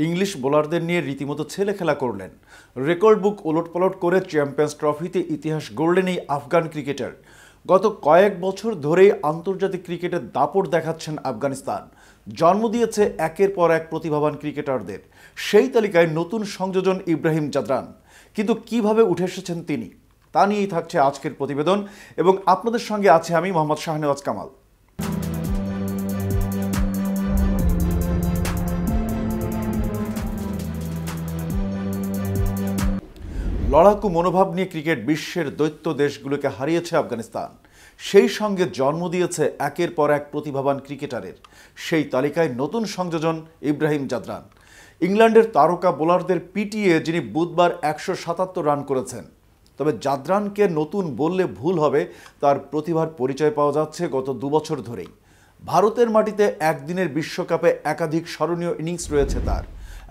English বোলারদের নিয়ে রীতিমতো ছেলে খেলা করলেন। রেকর্ড বুক ওলটপালট করে চ্যাম্পিয়ন্স ট্রফিতে ইতিহাস গড়লেন এই আফগান ক্রিকেটার। গত কয়েক বছর ধরেই আন্তর্জাতিক ক্রিকেটে দাপট দেখাচ্ছেন আফগানিস্তান। জন্ম দিয়েছে একের পর এক প্রতিভাবান ক্রিকেটারদের। সেই তালিকায় নতুন সংযোজন ইব্রাহিম জাদরান। কিন্তু কিভাবে উঠে এসেছেন তিনি, তা নিয়েই থাকছে আজকের প্রতিবেদন এবং আপনাদের সঙ্গে আছে আমি মোহাম্মদ শাহনেওয়াজ কামাল। লড়াকু মনোভাব নিয়ে ক্রিকেট বিশ্বের দৈত্য দেশগুলোকে হারিয়েছে আফগানিস্তান। সেই সঙ্গে জন্ম দিয়েছে একের পর এক প্রতিভাবান ক্রিকেটারের। সেই তালিকায় নতুন সংযোজন ইব্রাহিম জাদরান। ইংল্যান্ডের তারকা বোলারদের পিটিয়ে যিনি বুধবার 177 রান করেছেন। তবে জাদরানকে নতুন বললে ভুল হবে, তার প্রতিভার পরিচয় পাওয়া যাচ্ছে গত 2 বছর ধরেই। ভারতের মাটিতে একদিনের বিশ্বকাপে একাধিক স্মরণীয় ইনিংস রয়েছে তার।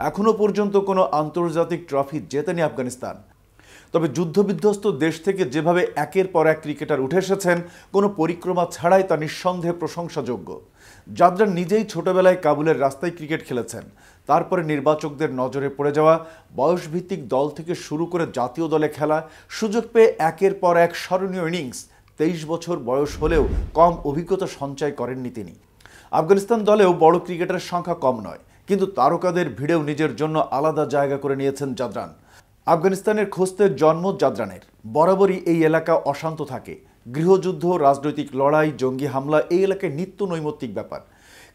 এখনও পর্যন্ত কোনো আন্তর্জাতিক ট্রফি জেতেনি আফগানিস্তান। তবে যুদ্ধবিধ্বস্ত দেশ থেকে যেভাবে একের পর এক ক্রিকেটার উঠে এসেছেন, কোনো পরিক্রমা ছাড়াই তা নিঃসন্দেহে প্রশংসাযোগ্য। জাদরান নিজেই ছোটবেলায় কাবুলের রাস্তায় ক্রিকেট খেলেছেন। তারপরে নির্বাচকদের নজরে পড়ে যাওয়া, বয়সভিত্তিক দল থেকে শুরু করে জাতীয় দলে খেলা, সুযোগ পেয়ে একের পর এক স্মরণীয় ইনিংস। 23 বছর বয়স হলেও কম অভিজ্ঞতা সঞ্চয় করেননি তিনি। আফগানিস্তান দলেও বড় ক্রিকেটারের সংখ্যা কম নয়, কিন্তু তারকাদের ভিড়েও নিজের জন্য আলাদা জায়গা করে নিয়েছেন জাদরান। আফগানিস্তানের খোস্তের জন্ম জাদরানের। বরাবরই এই এলাকা অশান্ত থাকে। গৃহযুদ্ধ, রাজনৈতিক লড়াই, জঙ্গি হামলা এই এলাকায় নিত্য নৈমিত্তিক ব্যাপার।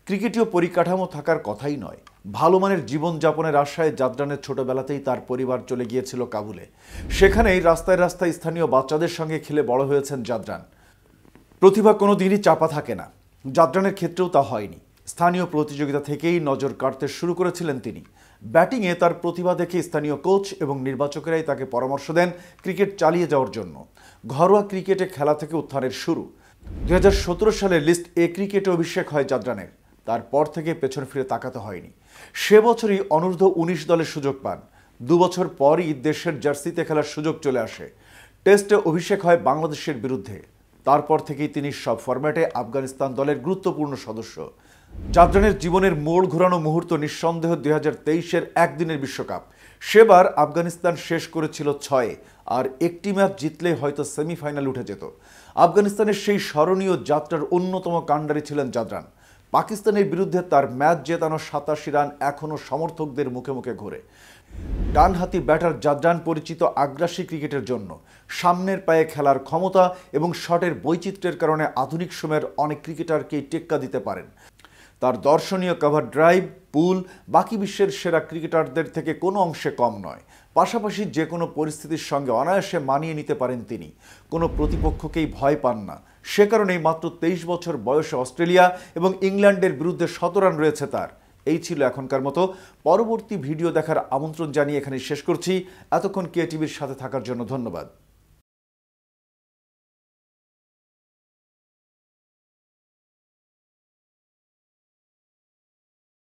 ক্রিকেটীয় পরিকাঠামো থাকার কথাই নয়। ভালো মানের জীবনযাপনের আশায় জাদরানের ছোটবেলাতেই তার পরিবার চলে গিয়েছিল কাবুলে। সেখানেই রাস্তায় রাস্তায় স্থানীয় বাচ্চাদের সঙ্গে খেলে বড় হয়েছেন জাদরান। প্রতিভা কোনো দিনই চাপা থাকে না। জাদরানের ক্ষেত্রেও তা হয়নি। স্থানীয় প্রতিযোগিতা থেকেই নজর কাড়তে শুরু করেছিলেন তিনি। ব্যাটিংয়ে তার প্রতিভা দেখে স্থানীয় কোচ এবং নির্বাচকেরাই তাকে পরামর্শ দেন ক্রিকেট চালিয়ে যাওয়ার জন্য। ঘরোয়া ক্রিকেটে খেলা থেকে উত্থানের শুরু। 2017 সালে লিস্ট এ ক্রিকেটে অভিষেক হয় জাদরানের। তারপর থেকে পেছন ফিরে তাকাতে হয়নি। সে বছরই অনূর্ধ্ব 19 দলের সুযোগ পান। 2 বছর পরই দেশের জার্সিতে খেলার সুযোগ চলে আসে। টেস্টে অভিষেক হয় বাংলাদেশের বিরুদ্ধে। তারপর থেকেই তিনি সব ফরম্যাটে আফগানিস্তান দলের গুরুত্বপূর্ণ সদস্য। জাদরানের জীবনের মোড় ঘোরানো মুহূর্ত নিঃসন্দেহ 2023-এর একদিনের বিশ্বকাপ। সেবার আফগানিস্তান শেষ করেছিল 6-এ, আর একটি ম্যাচ জিতলে হয়তো সেমিফাইনাল উঠে যেত। আফগানিস্তানের সেই স্মরণীয় যাত্রার অন্যতম কাণ্ডারি ছিলেন জাদরান। পাকিস্তানের বিরুদ্ধে তার ম্যাচ জেতানো 87 রান এখনও সমর্থকদের মুখে মুখে ঘোরে। ডানহাতি ব্যাটার জাদরান পরিচিত আগ্রাসী ক্রিকেটের জন্য। সামনের পায়ে খেলার ক্ষমতা এবং শটের বৈচিত্র্যের কারণে আধুনিক সময়ের অনেক ক্রিকেটারকেই টেক্কা দিতে পারেন। তার দর্শনীয় কভার ড্রাইভ, পুল বাকি বিশ্বের সেরা ক্রিকেটারদের থেকে কোনো অংশে কম নয়। পাশাপাশি যে কোনো পরিস্থিতির সঙ্গে অনায়াসে মানিয়ে নিতে পারেন তিনি। কোনো প্রতিপক্ষকেই ভয় পান না। সে কারণেই মাত্র 23 বছর বয়সে অস্ট্রেলিয়া এবং ইংল্যান্ডের বিরুদ্ধে 100 রান রয়েছে তার। এই ছিল এখনকার মতো। পরবর্তী ভিডিও দেখার আমন্ত্রণ জানিয়ে এখানে শেষ করছি। এতক্ষণ KTVর সাথে থাকার জন্য ধন্যবাদ।